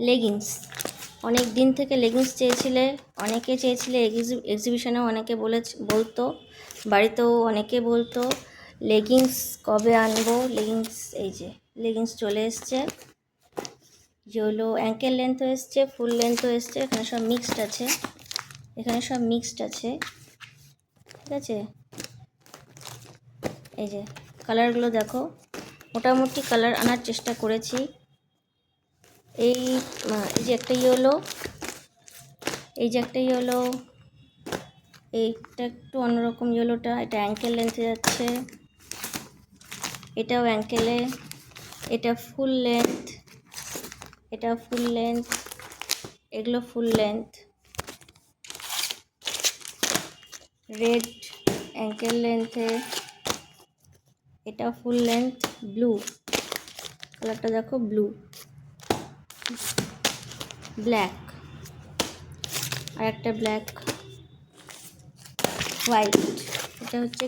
Leggings, অনেক দিন থেকে লেগিংস চেয়েছিলে, অনেকে চেয়েছিলে, এক্সিবিশনেও অনেকে বলতো, বাড়িতেও অনেকে বলতো লেগিংস কবে আনবো। লেগিংস, এই যে লেগিংস চলে এসছে, যেগুলো অ্যাঙ্কেল লেন্থও এসছে, ফুল লেন্থও এসছে, এখানে সব মিক্সড আছে, এখানে সব মিক্সড আছে, ঠিক আছে। এই যে কালারগুলো দেখো, মোটামুটি কালার আনার চেষ্টা করেছি। এই যে একটা ইয়েলো, এই যে একটা ইয়েলো, এইটা একটু অন্যরকম ইয়েলোটা, এটা অ্যাঙ্কেল লেন্থে যাচ্ছে, এটাও অ্যাঙ্কেলে, এটা ফুল লেন্থ, এটা ফুল লেন্থ, এগুলো ফুল লেন্থ, রেড অ্যাঙ্কেল লেন্থে, এটা ফুল লেন্থ, ব্লু কালারটা দেখো, ব্লু, ব্ল্যাক, আর একটা ব্ল্যাক, হোয়াইট, এটা হচ্ছে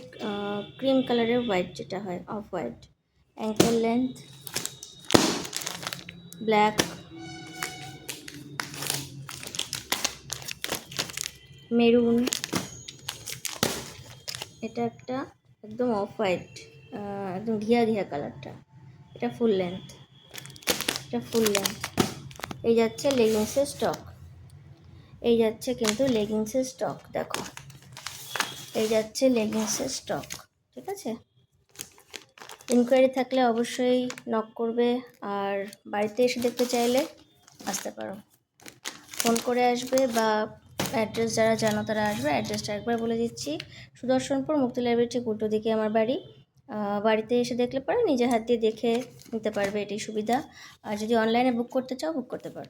ক্রিম কালারের হোয়াইট, যেটা হয় off white, ankle length, black, maroon, এটা একটা একদম অফ হোয়াইট, একদম ঘিয়া ঘিয়া কালারটা, এটা ফুল লেন্থ, এটা ফুল লেন্থ। এই যাচ্ছে লেগিংসের স্টক, এই যাচ্ছে কিন্তু লেগিংসের স্টক, দেখো এই যাচ্ছে লেগিংসের স্টক, ঠিক আছে। ইনকোয়ারি থাকলে অবশ্যই নক করবে, আর বাড়িতে এসে দেখতে চাইলে আসতে পারো, ফোন করে আসবে, বা অ্যাড্রেস যারা জানো তারা আসবে। অ্যাড্রেসটা একবার বলে দিচ্ছি, সুদর্শনপুর মুক্তি লাইব্রেরি ঠিক উল্টো দিকে আমার বাড়ি। বাড়িতে এসে দেখলে পরে নিজে হাত দিয়ে দেখে নিতে পারবে, এটাই সুবিধা। আর যদি অনলাইনে বুক করতে চাও, বুক করতে পারো।